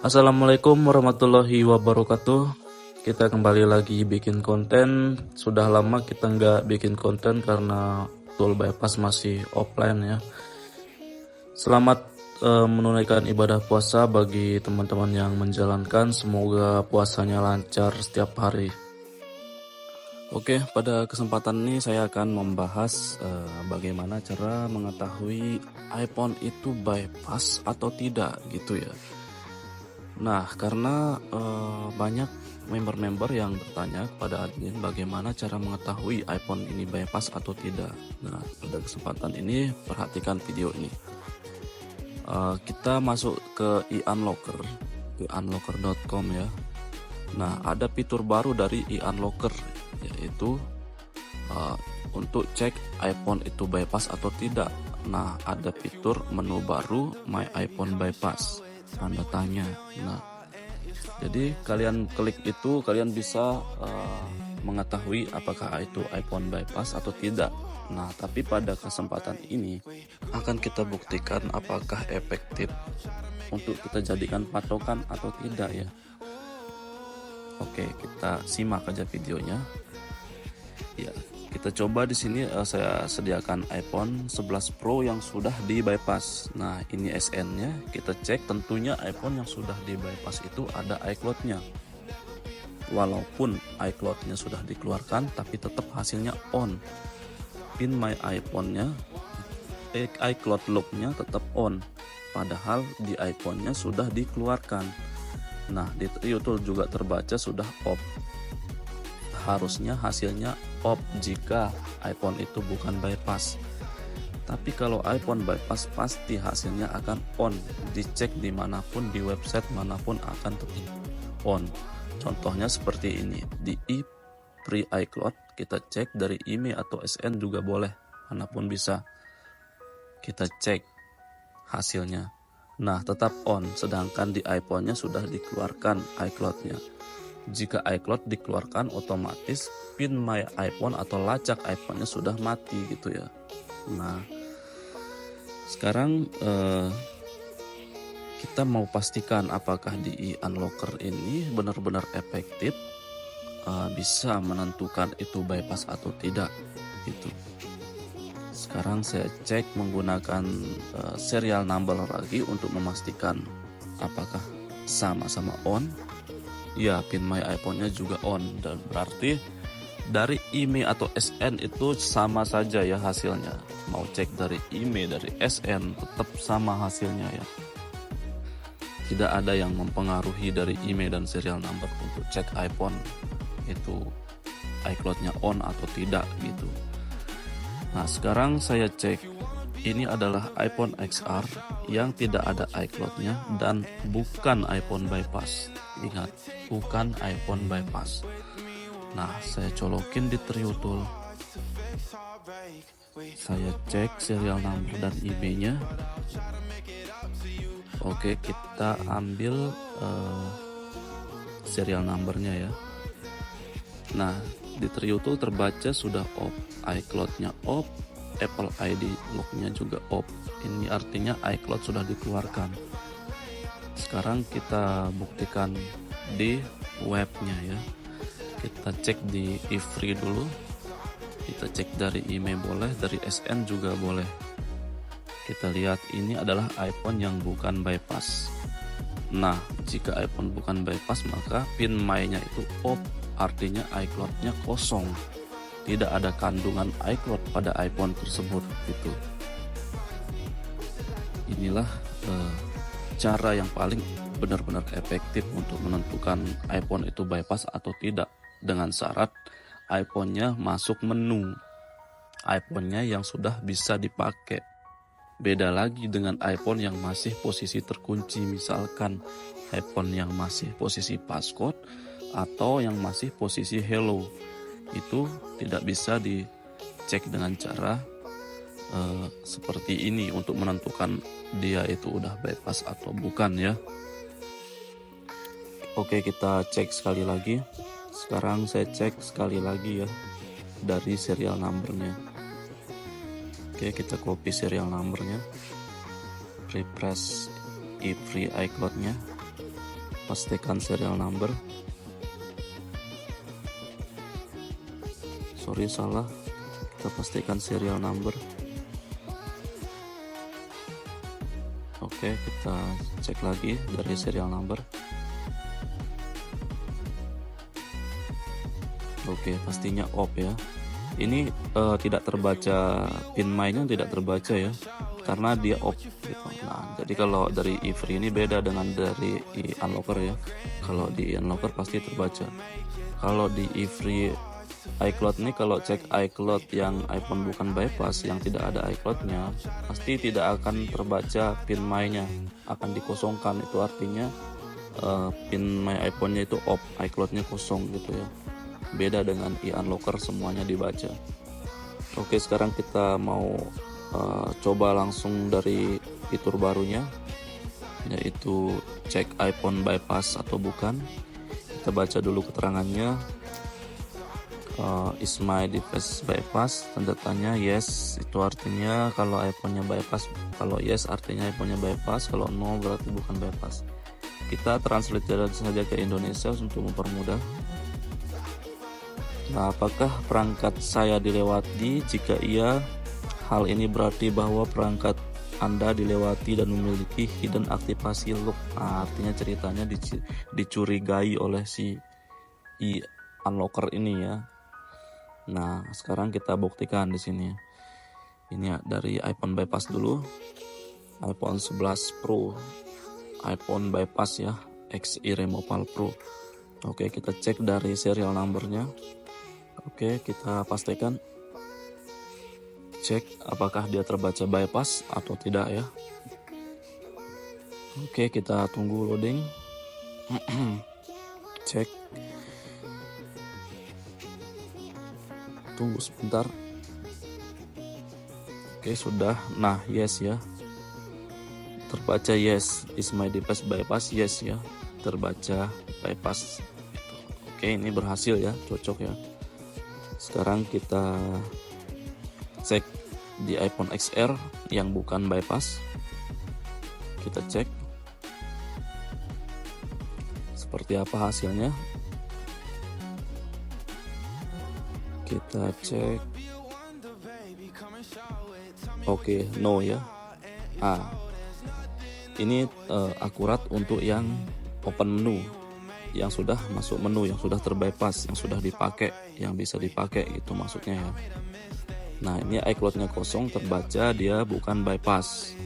Assalamualaikum warahmatullahi wabarakatuh. Kita kembali lagi bikin konten. Sudah lama kita nggak bikin konten karena tool bypass masih offline ya. Selamat menunaikan ibadah puasa bagi teman-teman yang menjalankan. Semoga puasanya lancar setiap hari. Oke, pada kesempatan ini saya akan membahas bagaimana cara mengetahui iPhone itu bypass atau tidak gitu ya. Nah, karena banyak member-member yang bertanya kepada admin bagaimana cara mengetahui iPhone ini bypass atau tidak. Nah, pada kesempatan ini perhatikan video ini. Kita masuk ke iUnlocker, ke unlocker.com ya. Nah, ada fitur baru dari iUnlocker, yaitu untuk cek iPhone itu bypass atau tidak. Nah, ada fitur menu baru My iPhone Bypass, tanda tanya. Nah, jadi kalian klik itu, kalian bisa mengetahui apakah itu iPhone bypass atau tidak. Nah, tapi pada kesempatan ini akan kita buktikan apakah efektif untuk kita jadikan patokan atau tidak ya. Oke, kita simak aja videonya. Ya, kita coba di sini saya sediakan iPhone 11 Pro yang sudah di bypass. Nah, ini SN-nya. Kita cek, tentunya iPhone yang sudah di bypass itu ada iCloud-nya. Walaupun iCloud-nya sudah dikeluarkan, tapi tetap hasilnya on. Pin My iPhone-nya, iCloud lock-nya tetap on. Padahal di iPhone-nya sudah dikeluarkan. Nah, di YouTube juga terbaca sudah off. Harusnya hasilnya off jika iPhone itu bukan bypass. Tapi kalau iPhone bypass pasti hasilnya akan on. Dicek dimanapun, di website manapun akan tetap on. Contohnya seperti ini. Di free iCloud kita cek dari email atau SN juga boleh. Manapun bisa. Kita cek hasilnya. Nah, tetap on, sedangkan di iPhone-nya sudah dikeluarkan iCloud-nya. Jika iCloud dikeluarkan, otomatis pin My iPhone atau lacak iPhone-nya sudah mati gitu ya. Nah, sekarang kita mau pastikan apakah di iUnlocker ini benar-benar efektif, bisa menentukan itu bypass atau tidak gitu. Sekarang saya cek menggunakan serial number lagi untuk memastikan apakah sama-sama on. Ya, pin My iPhone-nya juga on, dan berarti dari email atau SN itu sama saja ya hasilnya. Mau cek dari email, dari SN, tetap sama hasilnya ya. Tidak ada yang mempengaruhi dari email dan serial number untuk cek iPhone itu iCloud-nya on atau tidak gitu. Nah, sekarang saya cek, ini adalah iPhone XR yang tidak ada iCloud-nya dan bukan iPhone bypass. Ingat, bukan iPhone bypass. Nah, saya colokin di Triotool. Saya cek serial number dan IB-nya. Oke, kita ambil serial numbernya ya. Nah, di Triotool terbaca sudah off, iCloud-nya off, Apple ID lock-nya juga off. Ini artinya iCloud sudah dikeluarkan. Sekarang kita buktikan di webnya ya. Kita cek di iFree dulu. Kita cek dari email boleh, dari SN juga boleh. Kita lihat ini adalah iPhone yang bukan bypass. Nah, jika iPhone bukan bypass maka pin My-nya itu off. Artinya iCloud-nya kosong, tidak ada kandungan iCloud pada iPhone tersebut gitu. Inilah cara yang paling benar-benar efektif untuk menentukan iPhone itu bypass atau tidak, dengan syarat iPhone-nya masuk menu, iPhone-nya yang sudah bisa dipakai. Beda lagi dengan iPhone yang masih posisi terkunci, misalkan iPhone yang masih posisi passcode atau yang masih posisi hello, itu tidak bisa dicek dengan cara seperti ini untuk menentukan dia itu udah bypass atau bukan ya. Oke, kita cek sekali lagi. Sekarang saya cek sekali lagi ya dari serial numbernya. Oke, kita copy serial numbernya, refresh iFree iCloud-nya. pastikan serial number. Sorry, salah. Kita pastikan serial number. Oke, kita cek lagi dari serial number. Oke, pastinya off ya. Ini tidak terbaca, pin mainnya tidak terbaca ya, karena dia off gitu. Nah, jadi kalau dari eFree ini beda dengan dari iUnlocker ya. Kalau di iUnlocker pasti terbaca. Kalau di eFree iCloud ini, kalau cek iCloud yang iPhone bukan bypass, yang tidak ada iCloudnya, pasti tidak akan terbaca pin mainnya, akan dikosongkan. Itu artinya pin my iPhone-nya itu off, iCloud-nya kosong gitu ya. Beda dengan iUnlocker, semuanya dibaca. Oke, sekarang kita mau coba langsung dari fitur barunya, yaitu cek iPhone bypass atau bukan. Kita baca dulu keterangannya. Is my device bypass? Tanda tanya yes, itu artinya kalau iPhone-nya bypass. Kalau yes artinya iPhone-nya bypass, kalau no berarti bukan bypass. Kita translate saja ke Indonesia untuk mempermudah. Nah, apakah perangkat saya dilewati? Jika iya, hal ini berarti bahwa perangkat Anda dilewati dan memiliki hidden aktivasi lock. Nah, artinya ceritanya dicurigai oleh si iUnlocker ini ya. Nah, sekarang kita buktikan di sini. Ini dari iPhone bypass dulu. iPhone 11 Pro, iPhone bypass ya, XI Removal Pro. Oke, kita cek dari serial numbernya. Oke, kita pastikan. Cek apakah dia terbaca bypass atau tidak ya. Oke, kita tunggu loading. Cek. Tunggu sebentar. Oke, sudah. Nah, yes ya. Terbaca yes. Is my device bypass? Yes ya. Terbaca bypass. Oke, ini berhasil ya. Cocok ya. Sekarang kita cek di iPhone XR yang bukan bypass. Kita cek seperti apa hasilnya. Kita cek. Oke, no ya. Ini akurat untuk yang open menu, yang sudah masuk menu, yang sudah terbypass, yang sudah dipakai, yang bisa dipakai, itu maksudnya ya. Nah, ini iCloud-nya kosong, terbaca dia bukan bypass.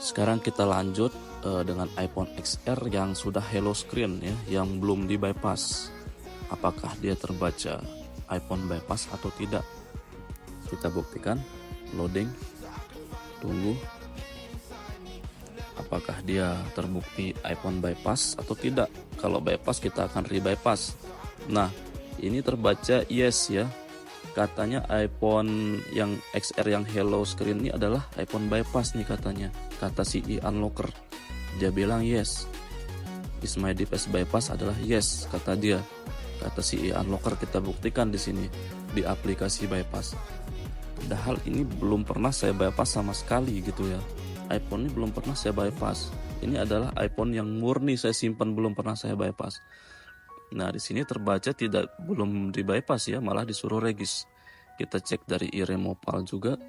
Sekarang kita lanjut dengan iPhone XR yang sudah hello screen ya, yang belum di bypass. Apakah dia terbaca iPhone bypass atau tidak? Kita buktikan. Loading. Tunggu. Apakah dia terbukti iPhone bypass atau tidak? Kalau bypass kita akan re-bypass. Nah, ini terbaca yes ya. Katanya iPhone yang XR yang hello screen ini adalah iPhone bypass nih katanya. Kata si iUnlocker. Dia bilang yes. Is my device bypass adalah yes, kata dia. Kata si iUnlocker, kita buktikan di sini di aplikasi bypass. Padahal ini belum pernah saya bypass sama sekali gitu ya. iPhone ini belum pernah saya bypass. Ini adalah iPhone yang murni saya simpan, belum pernah saya bypass. Nah, di sini terbaca belum di bypass ya, malah disuruh regis. Kita cek dari iRemoval juga.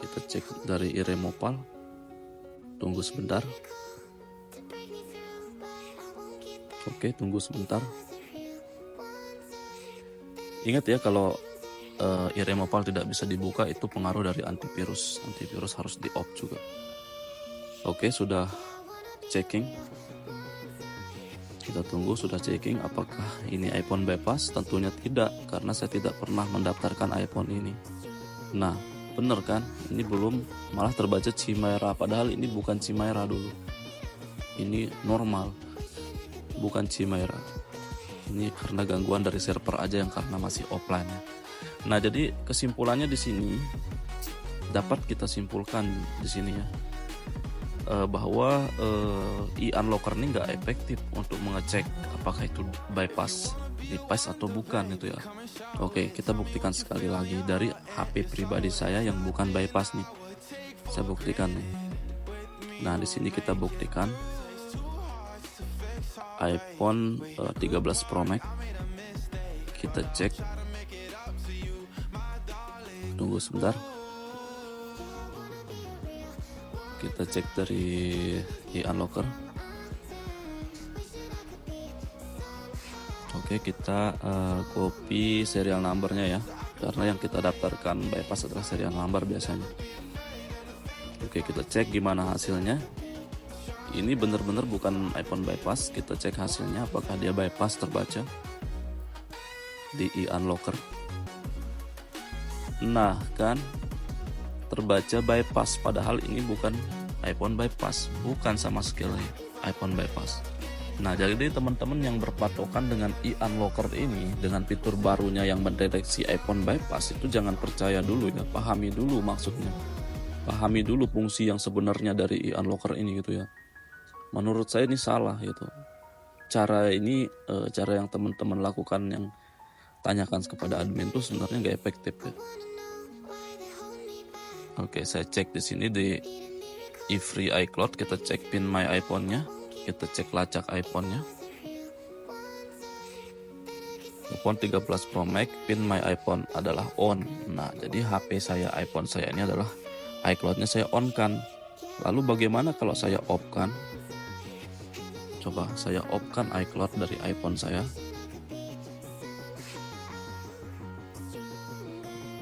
Kita cek dari iRemoval. Tunggu sebentar. Oke, tunggu sebentar. Ingat ya, kalau iRemoval tidak bisa dibuka, itu pengaruh dari antivirus. Antivirus harus di off juga. Oke, sudah checking. Kita tunggu, sudah checking apakah ini iPhone bypass. Tentunya tidak, karena saya tidak pernah mendaftarkan iPhone ini. Nah, bener kan, ini belum, malah terbaca Chimera, padahal ini bukan Chimera dulu. Ini normal, bukan Chimera. Ini karena gangguan dari server aja, yang karena masih offline ya. Nah, jadi kesimpulannya di sini dapat kita simpulkan di sini ya, bahwa iUnlocker ini nggak efektif untuk mengecek apakah itu bypass device atau bukan gitu ya. Oke, kita buktikan sekali lagi dari HP pribadi saya yang bukan bypass nih. Saya buktikan nih. Nah, di sini kita buktikan iPhone 13 Pro Max. Kita cek. Tunggu sebentar. Kita cek dari e-unlocker. Oke, kita copy serial numbernya ya, karena yang kita daftarkan bypass adalah serial number biasanya. Oke, kita cek gimana hasilnya. Ini benar-benar bukan iPhone bypass. Kita cek hasilnya apakah dia bypass terbaca di e-unlocker. Nah, kan terbaca bypass, padahal ini bukan iPhone bypass, bukan sama sekali iPhone bypass. Nah, jadi teman-teman yang berpatokan dengan e-unlocker ini, dengan fitur barunya yang mendeteksi iPhone bypass, itu jangan percaya dulu ya, pahami dulu maksudnya. Pahami dulu fungsi yang sebenarnya dari e-unlocker ini gitu ya. Menurut saya ini salah gitu. Cara ini, cara yang teman-teman lakukan, yang tanyakan kepada admin itu sebenarnya nggak efektif ya. Oke, saya cek di sini di eFree iCloud, kita cek pin my iPhone-nya, kita cek lacak iPhone-nya. iPhone 13 Pro Max, pin my iPhone adalah on. Nah, jadi HP saya, iPhone saya ini adalah iCloud-nya saya on kan. Lalu bagaimana kalau saya off kan? Coba saya off kan iCloud dari iPhone saya.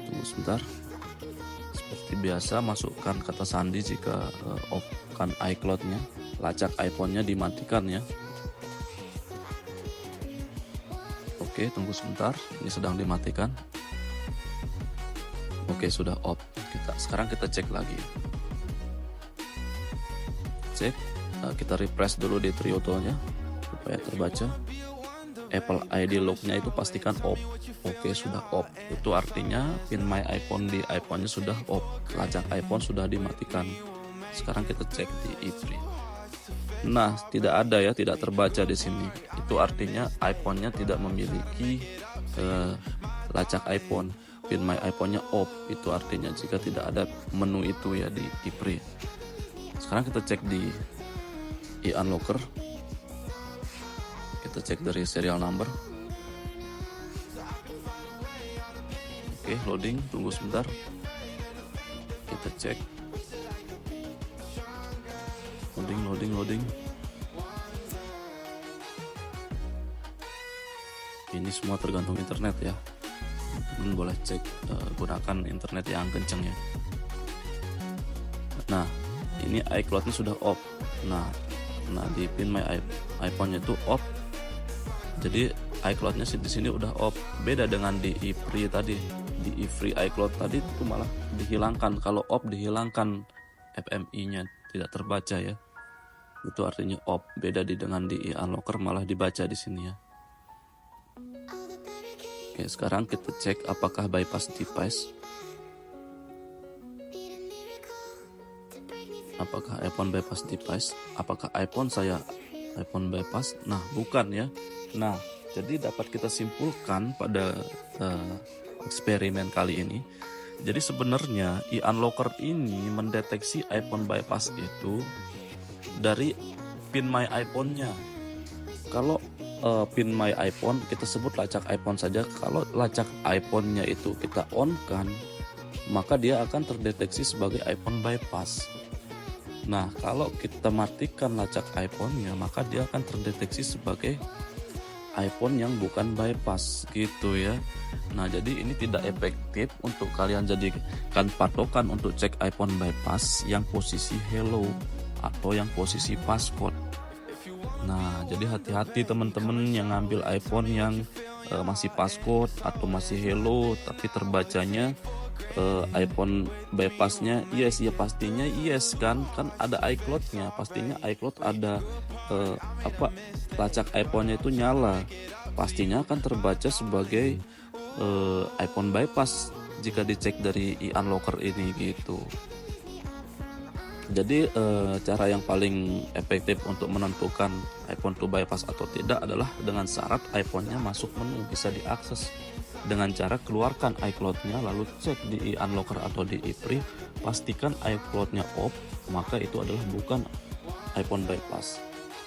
Tunggu sebentar. Seperti biasa, masukkan kata sandi jika off kan iCloud-nya. Lacak iPhone-nya dimatikan ya. Oke, tunggu sebentar. Ini sedang dimatikan. Oke, sudah off. Sekarang kita cek lagi. Cek. Kita refresh dulu di Trioto-nya supaya terbaca. Apple ID lock-nya itu pastikan off. Oke, sudah off. Itu artinya pin my iPhone di iPhone-nya sudah off. Lacak iPhone sudah dimatikan. Sekarang kita cek di eFree. Nah, tidak ada ya, tidak terbaca di sini. Itu artinya iPhone-nya tidak memiliki lacak iPhone. Pin my iPhone-nya off. Itu artinya jika tidak ada menu itu ya di eFree. Sekarang kita cek di e-unlocker. Kita cek dari serial number. Oke, loading, tunggu sebentar. Kita cek. Loading. Ini semua tergantung internet ya. Teman boleh cek, gunakan internet yang kenceng ya. Nah, ini iCloud-nya sudah off. Nah, di pin my iPhone-nya itu off. Jadi iCloud-nya di sini udah off. Beda dengan di eFree tadi. Di eFree iCloud tadi itu malah dihilangkan. Kalau off dihilangkan FMI-nya, tidak terbaca ya. Itu artinya off. Beda dengan di e-unlocker malah dibaca di sini ya. Oke, sekarang kita cek apakah bypass device. Apakah iPhone bypass device? Apakah iPhone saya iPhone bypass? Nah, bukan ya. Nah, jadi dapat kita simpulkan pada eksperimen kali ini. Jadi sebenarnya e-unlocker ini mendeteksi iPhone bypass itu dari pin my iPhone-nya. Kalau pin my iPhone kita sebut lacak iPhone saja. Kalau lacak iPhone-nya itu kita on kan, maka dia akan terdeteksi sebagai iPhone bypass. Nah, kalau kita matikan lacak iPhone-nya, maka dia akan terdeteksi sebagai iPhone yang bukan bypass gitu ya. Nah, jadi ini tidak efektif untuk kalian jadikan patokan untuk cek iPhone bypass yang posisi hello atau yang posisi passcode. Nah, jadi hati-hati teman-teman yang ngambil iPhone yang masih passcode atau masih hello tapi terbacanya iPhone bypassnya yes ya, pastinya yes kan ada iCloud-nya, pastinya iCloud ada lacak iPhone-nya itu nyala, pastinya akan terbaca sebagai iPhone bypass jika dicek dari e-unlocker ini gitu. Jadi cara yang paling efektif untuk menentukan iPhone itu bypass atau tidak adalah dengan syarat iPhone-nya masuk menu, bisa diakses dengan cara keluarkan iCloud-nya lalu cek di unlocker atau di iPri, pastikan iCloud-nya off, maka itu adalah bukan iPhone bypass.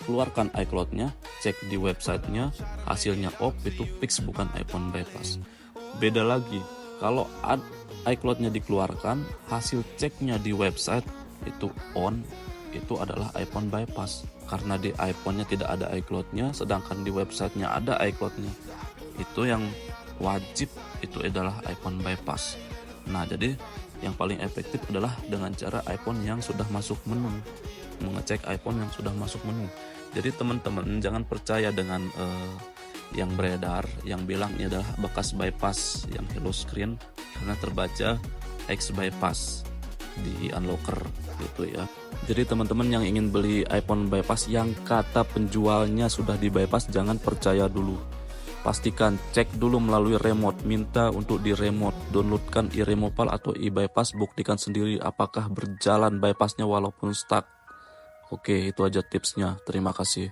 Keluarkan iCloud-nya, cek di websitenya, hasilnya off, itu fix bukan iPhone bypass. Beda lagi, kalau iCloud-nya dikeluarkan, hasil ceknya di website itu on, itu adalah iPhone bypass. Karena di iPhone-nya tidak ada iCloud-nya, sedangkan di websitenya ada iCloud-nya. Itu yang wajib, itu adalah iPhone bypass. Nah, jadi yang paling efektif adalah dengan cara iPhone yang sudah masuk menu, mengecek iPhone yang sudah masuk menu. Jadi teman-teman jangan percaya dengan yang beredar yang bilang ini adalah bekas bypass yang hello screen, karena terbaca X bypass di unlocker gitu ya. Jadi teman-teman yang ingin beli iPhone bypass yang kata penjualnya sudah di bypass, jangan percaya dulu. Pastikan cek dulu melalui remote, minta untuk di remote, downloadkan iRemoval atau iBypass, buktikan sendiri apakah berjalan bypassnya walaupun stuck. Oke, itu aja tipsnya. Terima kasih.